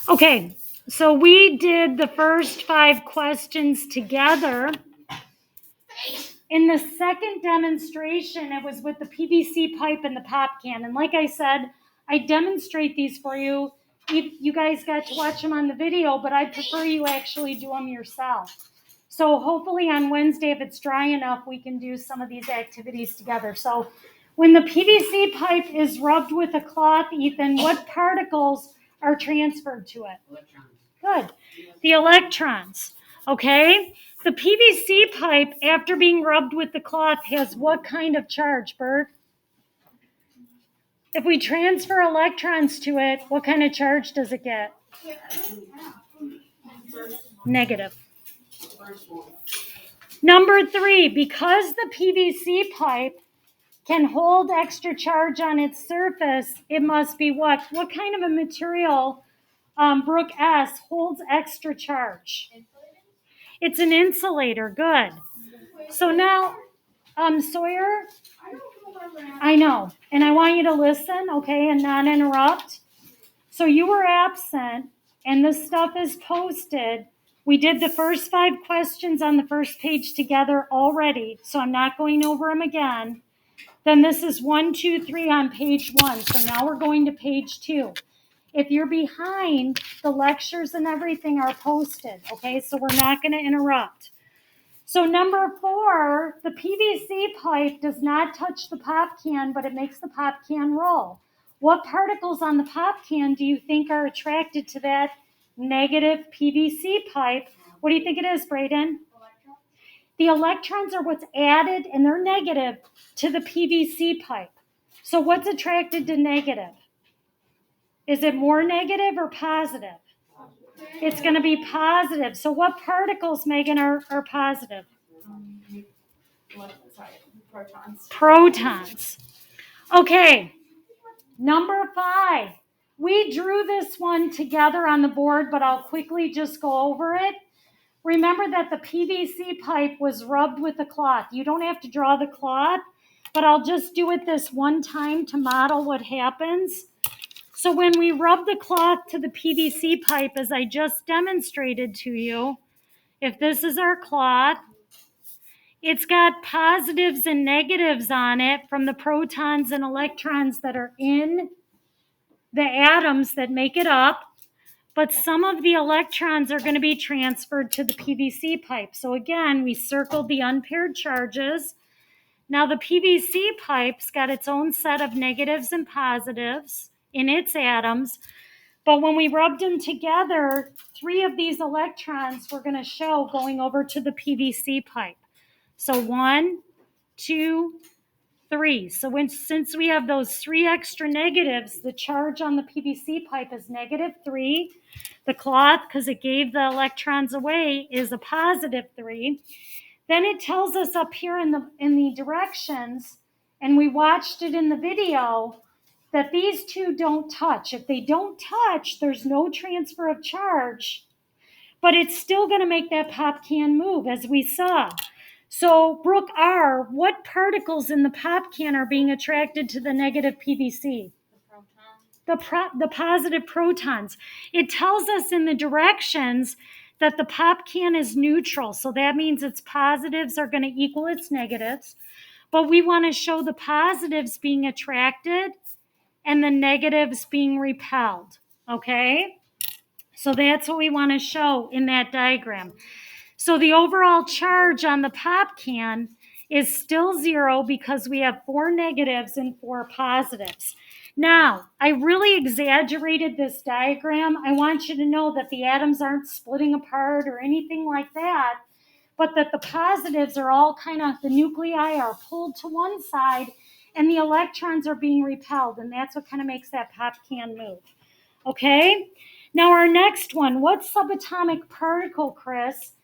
Okay, so we did the first 5 questions together. In the second demonstration, it was with the PVC pipe and the pop can. And like I said, I demonstrate these for you. You guys got to watch them on the video, but I prefer you actually do them yourself. So hopefully on Wednesday, if it's dry enough, we can do some of these activities together. So when the PVC pipe is rubbed with a cloth, Ethan, what particles are transferred to it? Electrons. Good. The electrons. Okay. The PVC pipe, after being rubbed with the cloth, has what kind of charge, Bert? If we transfer electrons to it, what kind of charge does it get? Negative. Number 3, because the PVC pipe can hold extra charge on its surface, it must be what? What kind of a material, Brooke S., holds extra charge? It's an insulator. Good. So now, Sawyer, I know, and I want you to listen, okay, and not interrupt. So you were absent, and this stuff is posted. We did the first 5 questions on the first page together already, so I'm not going over them again. Then this is 1, 2, 3 on page 1. So now we're going to page 2. If you're behind, the lectures and everything are posted, okay? So we're not going to interrupt. So number 4, the PVC pipe does not touch the pop can, but it makes the pop can roll. What particles on the pop can do you think are attracted to that negative PVC pipe? What do you think it is, Braden? The electrons are what's added, and they're negative, to the PVC pipe. So what's attracted to negative? Is it more negative or positive? It's going to be positive. So what particles, Megan, are positive? Protons. Okay, number 5. We drew this one together on the board, but I'll quickly just go over it. Remember that the PVC pipe was rubbed with a cloth. You don't have to draw the cloth, but I'll just do it this one time to model what happens. So when we rub the cloth to the PVC pipe, as I just demonstrated to you, if this is our cloth, it's got positives and negatives on it from the protons and electrons that are in the atoms that make it up. But some of the electrons are going to be transferred to the PVC pipe. So again, we circled the unpaired charges. Now the PVC pipe's got its own set of negatives and positives in its atoms. But when we rubbed them together, 3 of these electrons we're going to show going over to the PVC pipe. So 1, 2, 3. So since we have those 3 extra negatives, the charge on the PVC pipe is -3. The cloth, because it gave the electrons away, is a +3. Then it tells us up here in the directions, and we watched it in the video, that these 2 don't touch. If they don't touch, there's no transfer of charge, but it's still going to make that pop can move, as we saw. So, Brooke R., what particles in the pop can are being attracted to the negative PVC? The positive protons. It tells us in the directions that the pop can is neutral. So that means its positives are going to equal its negatives. But we want to show the positives being attracted and the negatives being repelled. Okay? So that's what we want to show in that diagram. So the overall charge on the pop can is still 0 because we have 4 negatives and 4 positives. Now, I really exaggerated this diagram. I want you to know that the atoms aren't splitting apart or anything like that, but that the positives are all kind of, the nuclei are pulled to one side and the electrons are being repelled, and that's what kind of makes that pop can move. Okay? Now our next one, what subatomic particle, Chris,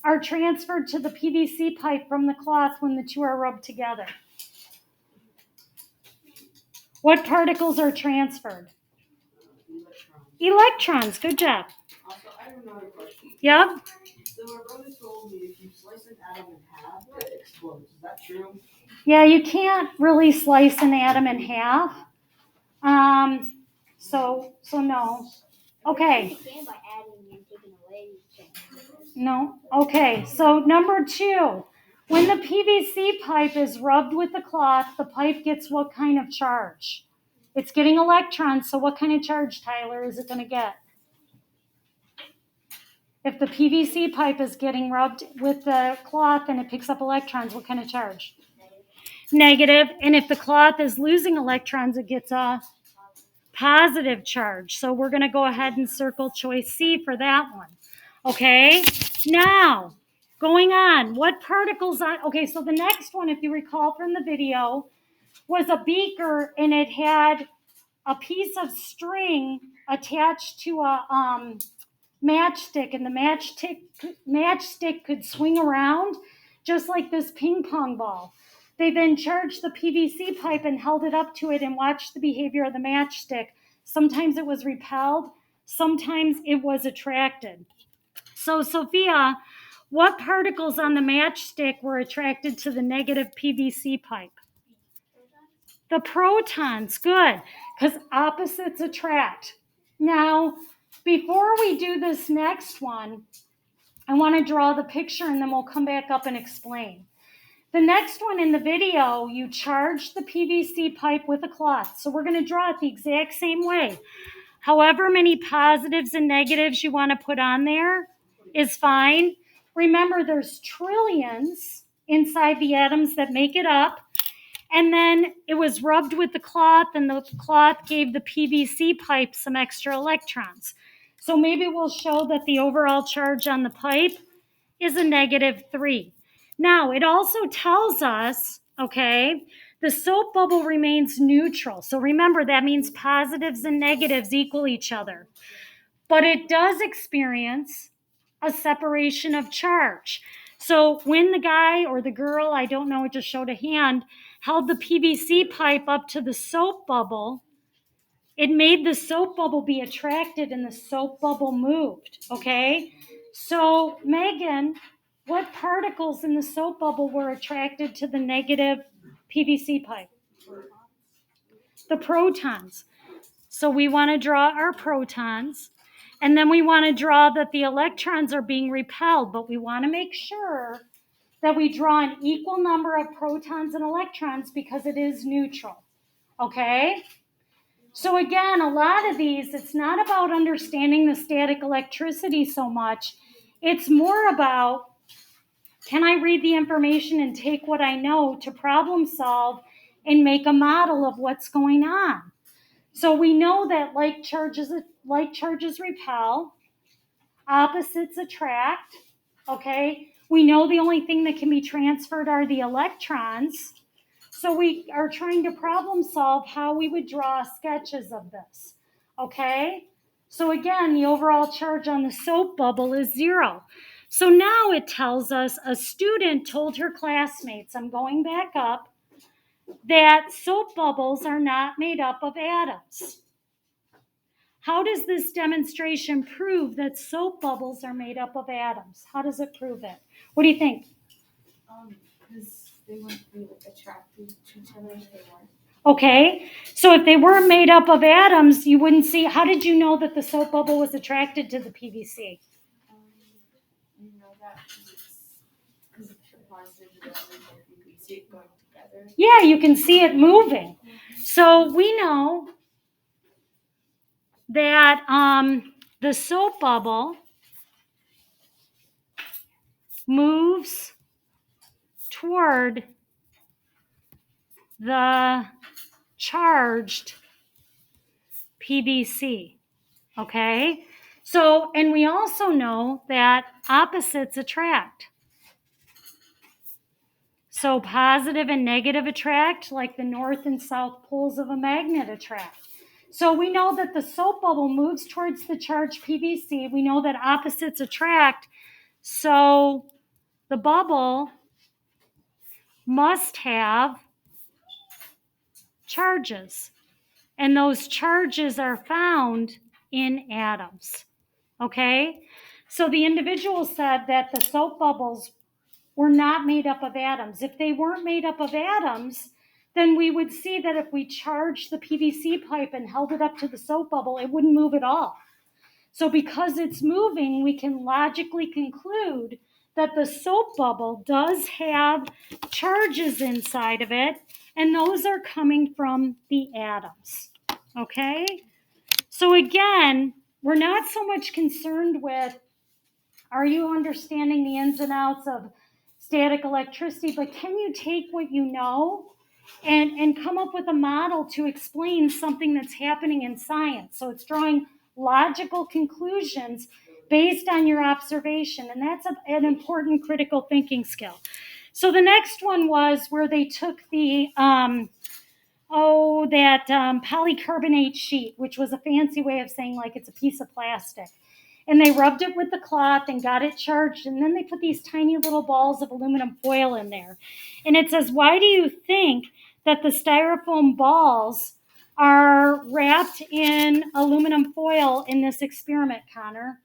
are transferred to the PVC pipe from the cloth when the 2 are rubbed together? What particles are transferred? Electrons. Good job. Also, I have another question. Yep. So my brother told me if you slice an atom in half, it explodes. Is that true? Yeah, you can't really slice an atom in half. So no. Okay. You can by adding and taking away things. No. Okay. So number 2, when the PVC pipe is rubbed with the cloth, the pipe gets what kind of charge? It's getting electrons. So what kind of charge, Tyler, is it going to get? If the PVC pipe is getting rubbed with the cloth and it picks up electrons, what kind of charge? Negative. And if the cloth is losing electrons, it gets a positive charge. So we're going to go ahead and circle choice C for that one. Okay, now going on, what particles on, okay, so the next one, if you recall from the video, was a beaker and it had a piece of string attached to a matchstick, and the matchstick could swing around just like this ping pong ball. They then charged the PVC pipe and held it up to it and watched the behavior of the matchstick. Sometimes it was repelled, sometimes it was attracted. So, Sophia, what particles on the matchstick were attracted to the negative PVC pipe? The protons, good, because opposites attract. Now, before we do this next one, I want to draw the picture and then we'll come back up and explain. The next one in the video, you charge the PVC pipe with a cloth. So we're going to draw it the exact same way. However many positives and negatives you want to put on there is fine. Remember, there's trillions inside the atoms that make it up. And then it was rubbed with the cloth, and the cloth gave the PVC pipe some extra electrons. So maybe we'll show that the overall charge on the pipe is a -3. Now, it also tells us, okay, the soap bubble remains neutral. So remember, that means positives and negatives equal each other. But it does experience a separation of charge. So when the guy or the girl, I don't know, it just showed a hand, held the PVC pipe up to the soap bubble, it made the soap bubble be attracted and the soap bubble moved, okay? So, Megan, what particles in the soap bubble were attracted to the negative PVC pipe? The protons. So we want to draw our protons, and then we want to draw that the electrons are being repelled, but we want to make sure that we draw an equal number of protons and electrons because it is neutral, okay? So again, a lot of these, it's not about understanding the static electricity so much. It's more about, can I read the information and take what I know to problem solve and make a model of what's going on? So we know that like charges repel, opposites attract, okay? We know the only thing that can be transferred are the electrons. So we are trying to problem solve how we would draw sketches of this, okay? So again, the overall charge on the soap bubble is 0. So now it tells us a student told her classmates, I'm going back up, that soap bubbles are not made up of atoms. How does this demonstration prove that soap bubbles are made up of atoms? How does it prove it? What do you think? Because they wouldn't be attracted to each other if they weren't. Okay, so if they weren't made up of atoms, you wouldn't see. How did you know that the soap bubble was attracted to the PVC? You know that because it's positive and negative, you can see it going together. Yeah, you can see it moving. So we know that the soap bubble moves toward the charged PVC, okay? So, and we also know that opposites attract. So positive and negative attract, like the north and south poles of a magnet attract. So we know that the soap bubble moves towards the charged PVC. We know that opposites attract. So the bubble must have charges. And those charges are found in atoms. Okay? So the individual said that the soap bubbles were not made up of atoms. If they weren't made up of atoms, then we would see that if we charged the PVC pipe and held it up to the soap bubble, it wouldn't move at all. So because it's moving, we can logically conclude that the soap bubble does have charges inside of it, and those are coming from the atoms. Okay? So again, we're not so much concerned with, are you understanding the ins and outs of static electricity, but can you take what you know and come up with a model to explain something that's happening in science? So it's drawing logical conclusions based on your observation, and that's an important critical thinking skill. So the next one was where they took the polycarbonate sheet, which was a fancy way of saying like it's a piece of plastic. And they rubbed it with the cloth and got it charged. And then they put these tiny little balls of aluminum foil in there. And it says, why do you think that the styrofoam balls are wrapped in aluminum foil in this experiment, Connor?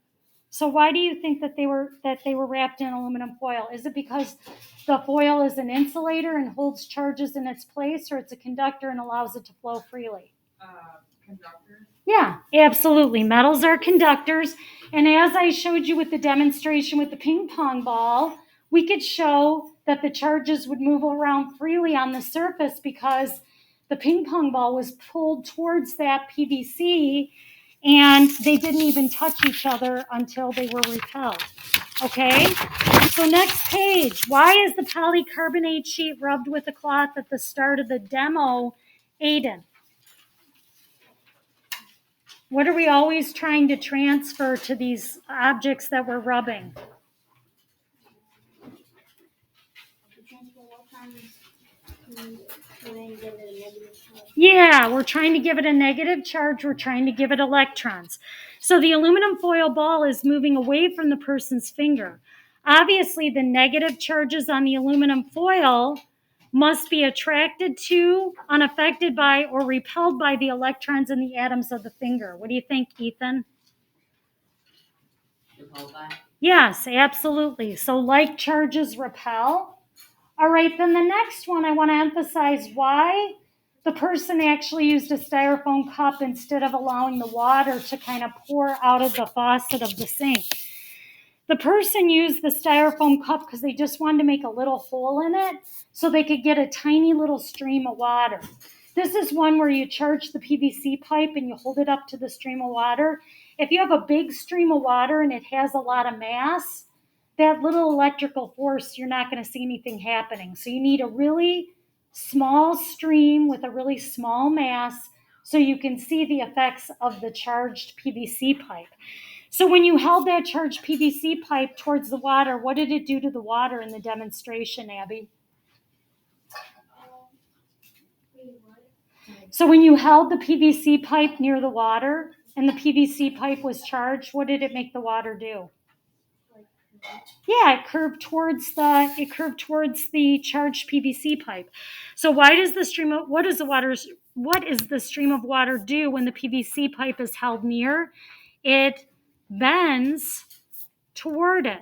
So why do you think that they were wrapped in aluminum foil? Is it because the foil is an insulator and holds charges in its place, or it's a conductor and allows it to flow freely? Conductor. Yeah, absolutely. Metals are conductors. And as I showed you with the demonstration with the ping pong ball, we could show that the charges would move around freely on the surface because the ping pong ball was pulled towards that PVC and they didn't even touch each other until they were repelled. Okay? So next page. Why is the polycarbonate sheet rubbed with a cloth at the start of the demo, Aiden? What are we always trying to transfer to these objects that we're rubbing? Yeah, we're trying to give it a negative charge. We're trying to give it electrons. So the aluminum foil ball is moving away from the person's finger. Obviously, the negative charges on the aluminum foil must be attracted to, unaffected by, or repelled by the electrons in the atoms of the finger. What do you think, Ethan? Repelled by? Yes, absolutely. So like charges repel. All right, then the next one I want to emphasize why the person actually used a styrofoam cup instead of allowing the water to kind of pour out of the faucet of the sink. The person used the styrofoam cup because they just wanted to make a little hole in it so they could get a tiny little stream of water. This is one where you charge the PVC pipe and you hold it up to the stream of water. If you have a big stream of water and it has a lot of mass, that little electrical force, you're not going to see anything happening. So you need a really small stream with a really small mass so you can see the effects of the charged PVC pipe. So when you held that charged PVC pipe towards the water, what did it do to the water in the demonstration, Abby? So when you held the PVC pipe near the water and the PVC pipe was charged, what did it make the water do? Yeah, it curved towards the charged PVC pipe. So what is the stream of water do when the PVC pipe is held near? It bends toward it.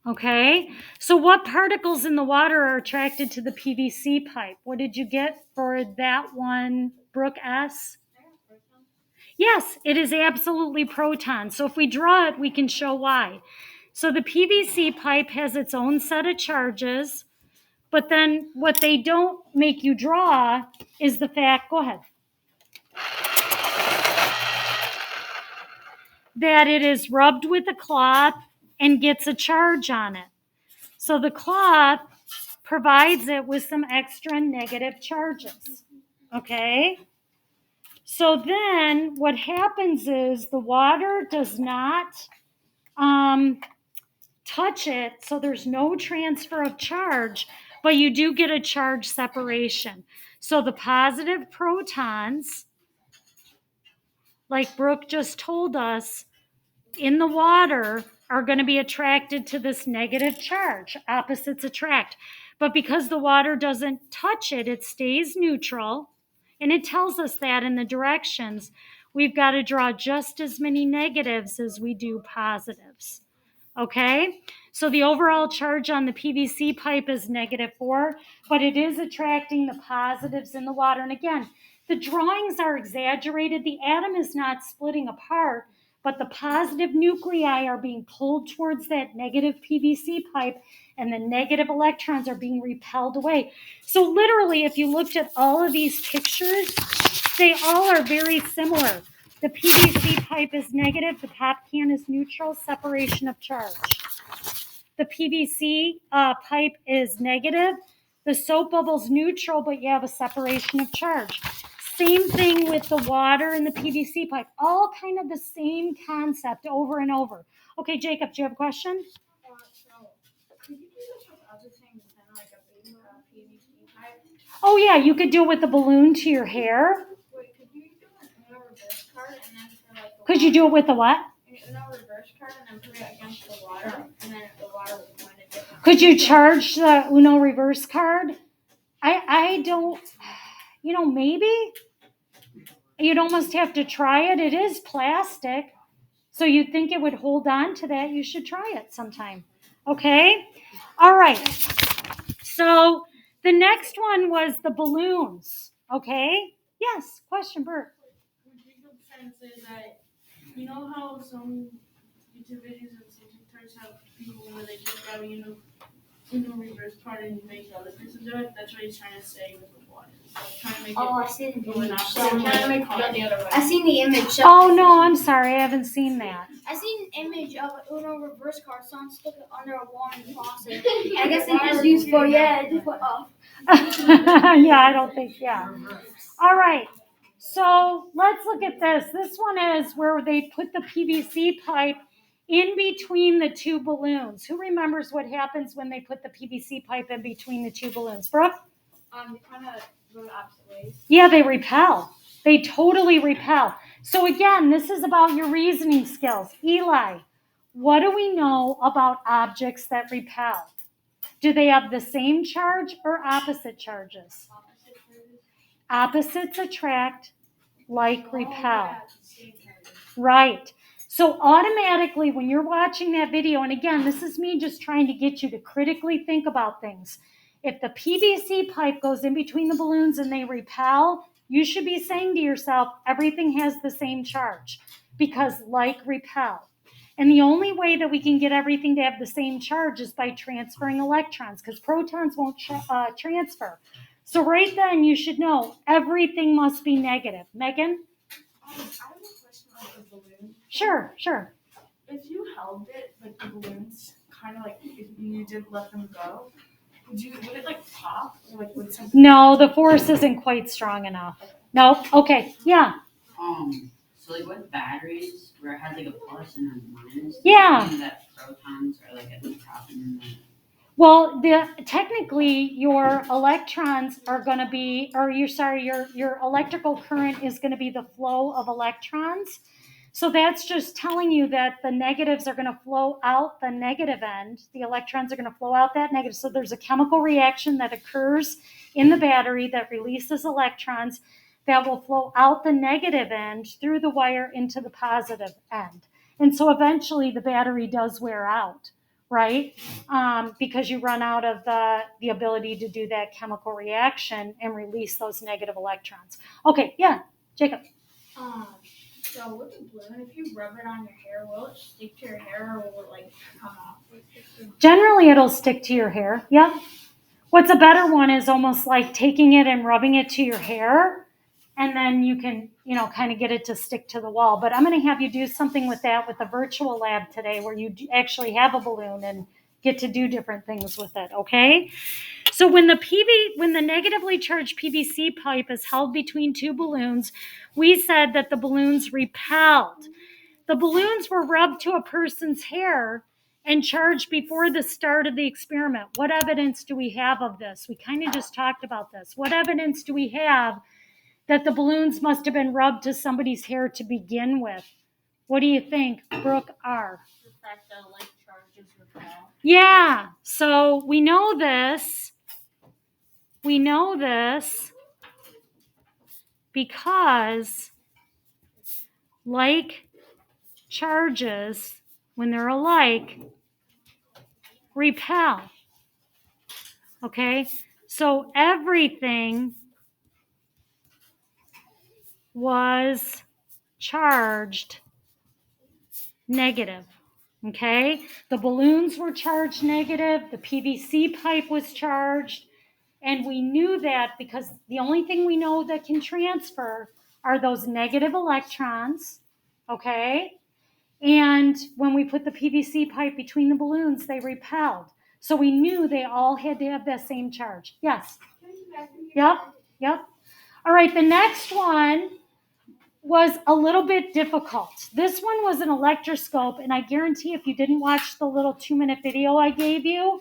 Okay? So what particles in the water are attracted to the PVC pipe? What did you get for that one, Brooke S? Yes, it is absolutely protons. So if we draw it, we can show why. So the PVC pipe has its own set of charges, but then what they don't make you draw is the fact, go ahead, that it is rubbed with a cloth and gets a charge on it. So the cloth provides it with some extra negative charges. Okay? So then what happens is the water does not touch it, so there's no transfer of charge, but you do get a charge separation. So the positive protons, like Brooke just told us, in the water are going to be attracted to this negative charge. Opposites attract. But because the water doesn't touch it, it stays neutral. And it tells us that in the directions, we've got to draw just as many negatives as we do positives. Okay? So the overall charge on the PVC pipe is -4, but it is attracting the positives in the water. And again, the drawings are exaggerated. The atom is not splitting apart, but the positive nuclei are being pulled towards that negative PVC pipe, and the negative electrons are being repelled away. So literally, if you looked at all of these pictures, they all are very similar. The PVC pipe is negative, the pop can is neutral, separation of charge. The PVC pipe is negative, the soap bubble's neutral, but you have a separation of charge. Same thing with the water in the PVC pipe, all kind of the same concept over and over. Okay, Jacob, do you have a question? So, could you do this with other things than like a big PVC pipe? Oh yeah, you could do it with the balloon to your hair. Wait, could you do an Uno reverse card and then for like the Could you do it with the what? an Uno reverse card and then put it against the water and then the water would point a different Could you charge the Uno reverse card? I don't, maybe. You'd almost have to try it. It is plastic. So you'd think it would hold on to that. You should try it sometime. Okay? All right. So the next one was the balloons. Okay? Yes, question, Bert. What Jacob's trying to say is that, you know how some YouTube videos and some TikToks have people where they just grab a Uno reverse card and make the other person do it? That's what he's trying to say with the water. He's trying to make Oh, it I see the go in image. opposite. He's trying to make it go the other way. I seen the image. So Oh, no, I'm sorry. I haven't seen that. I seen an image of an Uno reverse card. Someone stuck it under a wall in the faucet. I guess they just used for it just went off. Yeah, I don't think, yeah. All right. So let's look at this. This one is where they put the PVC pipe in between the two balloons. Who remembers what happens when they put the PVC pipe in between the two balloons? Brooke? They kind of go the opposite ways. Yeah, they repel. They totally repel. So again, this is about your reasoning skills. Eli, what do we know about objects that repel? Do they have the same charge or opposite charges? Opposites attract, like repel. Right. So automatically when you're watching that video, and again, this is me just trying to get you to critically think about things. If the PVC pipe goes in between the balloons and they repel, you should be saying to yourself, everything has the same charge because like repel. And the only way that we can get everything to have the same charge is by transferring electrons because protons won't transfer. So right then you should know everything must be negative. Megan? I have a question about the balloon. Sure. If you held it, like the balloons, kind of like if you didn't let them go, would it like pop? Or like would something? No, the force isn't quite strong enough. No? Okay. Yeah. So like with batteries, where it has like a plus and a minus, Yeah. mean that protons are like at the top and then Well, technically your electrons are going to be, or your electrical current is going to be the flow of electrons. So that's just telling you that the negatives are going to flow out the negative end. The electrons are going to flow out that negative. So there's a chemical reaction that occurs in the battery that releases electrons that will flow out the negative end through the wire into the positive end. And so eventually the battery does wear out, right? Because you run out of the ability to do that chemical reaction and release those negative electrons. Okay, yeah, Jacob. So with the balloon, if you rub it on your hair, will it stick to your hair or will it like come off? Generally, it'll stick to your hair. Yep. What's a better one is almost like taking it and rubbing it to your hair, and then you can, kind of get it to stick to the wall. But I'm going to have you do something with that with a virtual lab today where you actually have a balloon and get to do different things with it, okay? So when the negatively charged PVC pipe is held between two balloons, we said that the balloons repelled. The balloons were rubbed to a person's hair and charged before the start of the experiment. What evidence do we have of this? We kind of just talked about this. What evidence do we have that the balloons must have been rubbed to somebody's hair to begin with? What do you think, Brooke R? The fact that like charges repel. Yeah, so we know this. We know this because like charges, when they're alike, repel. Okay, so everything was charged negative. Okay, the balloons were charged negative, the PVC pipe was charged, and we knew that because the only thing we know that can transfer are those negative electrons. Okay, and when we put the PVC pipe between the balloons, they repelled. So we knew they all had to have that same charge. Yes? Yep. All right, the next one was a little bit difficult. This one was an electroscope, and I guarantee if you didn't watch the little 2-minute video I gave you,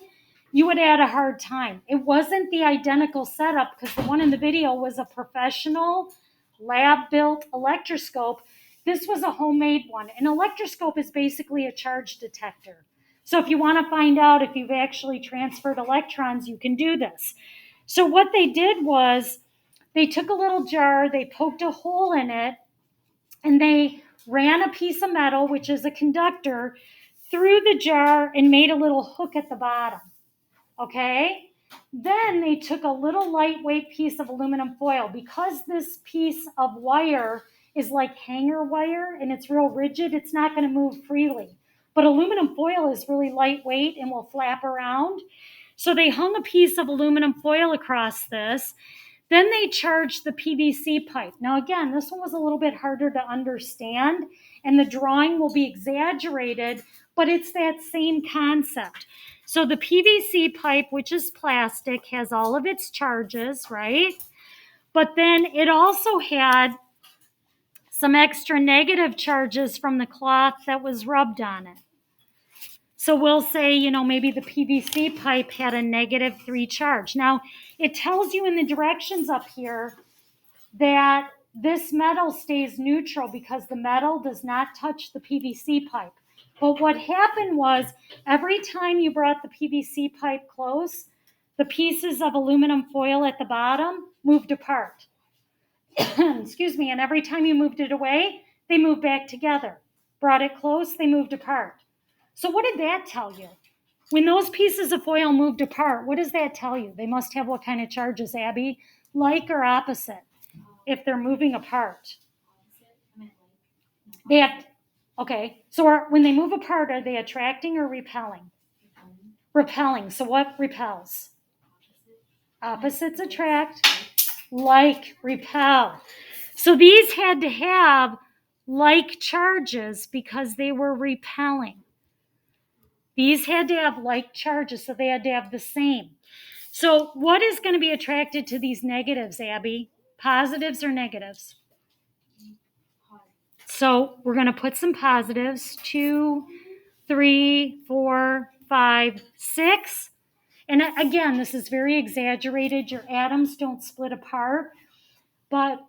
you would have had a hard time. It wasn't the identical setup because the one in the video was a professional lab-built electroscope. This was a homemade one. An electroscope is basically a charge detector. So if you want to find out if you've actually transferred electrons, you can do this. So what they did was they took a little jar, they poked a hole in it, and they ran a piece of metal, which is a conductor, through the jar and made a little hook at the bottom. Okay? Then they took a little lightweight piece of aluminum foil. Because this piece of wire is like hanger wire and it's real rigid, it's not going to move freely. But aluminum foil is really lightweight and will flap around. So they hung a piece of aluminum foil across this. Then they charged the PVC pipe. Now again, this one was a little bit harder to understand, and the drawing will be exaggerated, but it's that same concept. So the PVC pipe, which is plastic, has all of its charges, right? But then it also had some extra negative charges from the cloth that was rubbed on it. So we'll say, maybe the PVC pipe had a -3 charge. Now, it tells you in the directions up here that this metal stays neutral because the metal does not touch the PVC pipe. But what happened was every time you brought the PVC pipe close, the pieces of aluminum foil at the bottom moved apart. Excuse me. And every time you moved it away, they moved back together. Brought it close, they moved apart. So what did that tell you? When those pieces of foil moved apart, what does that tell you? They must have what kind of charges, Abby? Like or opposite, if they're moving apart? They have, okay, so when they move apart, are they attracting or repelling? Repelling. So what repels? Opposites attract, like repel. So these had to have like charges because they were repelling. These had to have like charges, so they had to have the same. So what is going to be attracted to these negatives, Abby? Positives or negatives? So we're going to put some positives. 2, 3, 4, 5, 6. And again, this is very exaggerated. Your atoms don't split apart, but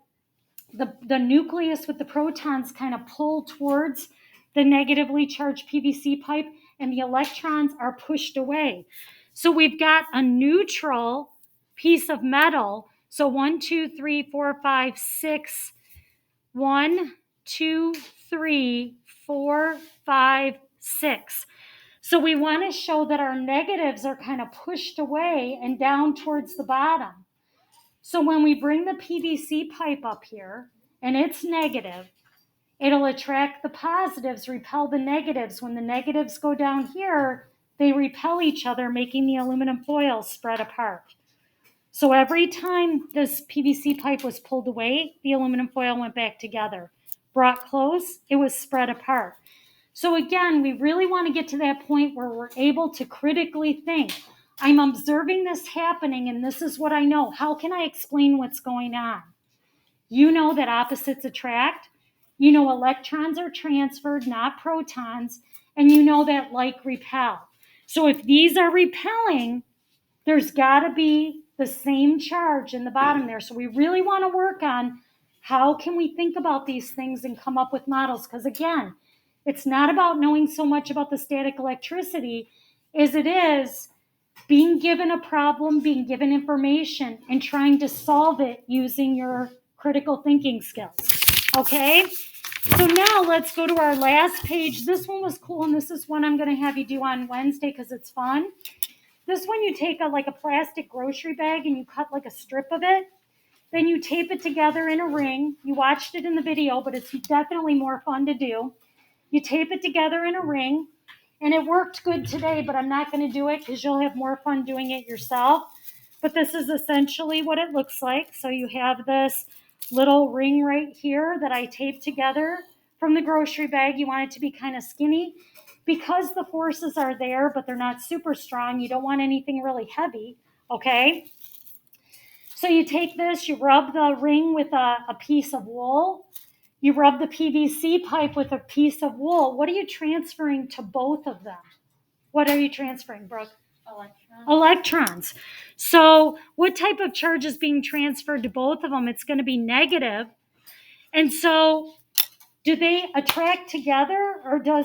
the nucleus with the protons kind of pull towards the negatively charged PVC pipe, and the electrons are pushed away. So we've got a neutral piece of metal. So 1, 2, 3, 4, 5, 6. 1, 2, 3, 4, 5, 6. So we want to show that our negatives are kind of pushed away and down towards the bottom. So when we bring the PVC pipe up here and it's negative, it'll attract the positives, repel the negatives. When the negatives go down here, they repel each other, making the aluminum foil spread apart. So every time this PVC pipe was pulled away, the aluminum foil went back together. Brought close, it was spread apart. So again, we really want to get to that point where we're able to critically think. I'm observing this happening, and this is what I know. How can I explain what's going on? You know that opposites attract. You know electrons are transferred, not protons. And you know that like repel. So if these are repelling, there's got to be the same charge in the bottom there. So we really want to work on how can we think about these things and come up with models. Because again, it's not about knowing so much about the static electricity as it is being given a problem, being given information, and trying to solve it using your critical thinking skills. Okay? So now let's go to our last page. This one was cool, and this is one I'm going to have you do on Wednesday because it's fun. This one you take a plastic grocery bag and you cut like a strip of it. Then you tape it together in a ring. You watched it in the video, but it's definitely more fun to do. You tape it together in a ring, and it worked good today, but I'm not going to do it because you'll have more fun doing it yourself. But this is essentially what it looks like. So you have this little ring right here that I taped together from the grocery bag. You want it to be kind of skinny because the forces are there, but they're not super strong. You don't want anything really heavy, okay? So you take this, you rub the ring with a piece of wool. You rub the PVC pipe with a piece of wool. What are you transferring to both of them? What are you transferring, Brooke? Electrons. So what type of charge is being transferred to both of them? It's going to be negative. And so do they attract together, or do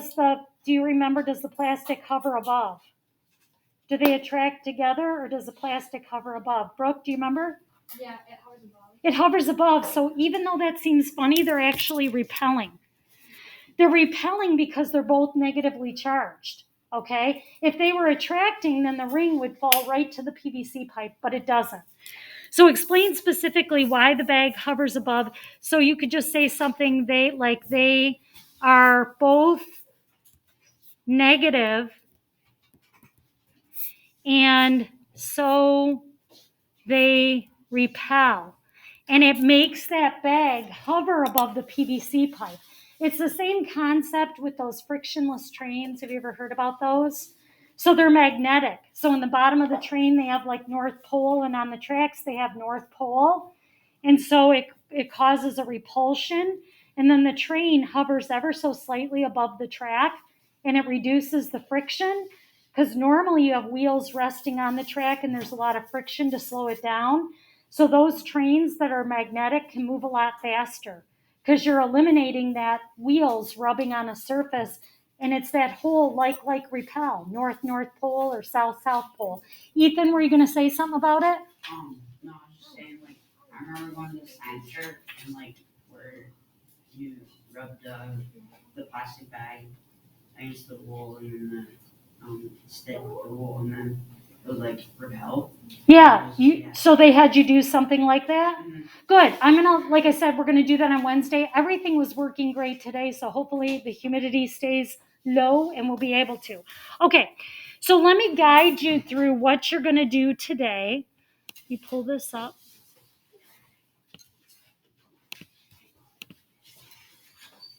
you remember, does the plastic hover above? Do they attract together, or does the plastic hover above? Brooke, do you remember? Yeah, it hovers above. It hovers above. So even though that seems funny, they're actually repelling. They're repelling because they're both negatively charged. Okay? If they were attracting, then the ring would fall right to the PVC pipe, but it doesn't. So explain specifically why the bag hovers above. So you could just say something they are both negative, and so they repel. And it makes that bag hover above the PVC pipe. It's the same concept with those frictionless trains. Have you ever heard about those? So they're magnetic. So in the bottom of the train, they have like North Pole, and on the tracks, they have North Pole. And so it causes a repulsion. And then the train hovers ever so slightly above the track, and it reduces the friction. Because normally you have wheels resting on the track, and there's a lot of friction to slow it down. So those trains that are magnetic can move a lot faster because you're eliminating that wheels rubbing on a surface, and it's that whole like repel, North Pole or South Pole. Ethan, were you going to say something about it? No, I was just saying, like, I remember going to the science fair and, like, where you rubbed the plastic bag against the wool and then the stick with the wool, and then it would, like, repel. Yeah. So they had you do something like that? Mm-hmm. Good. Like I said, we're going to do that on Wednesday. Everything was working great today, so hopefully the humidity stays low and we'll be able to. Okay, so let me guide you through what you're going to do today. You pull this up.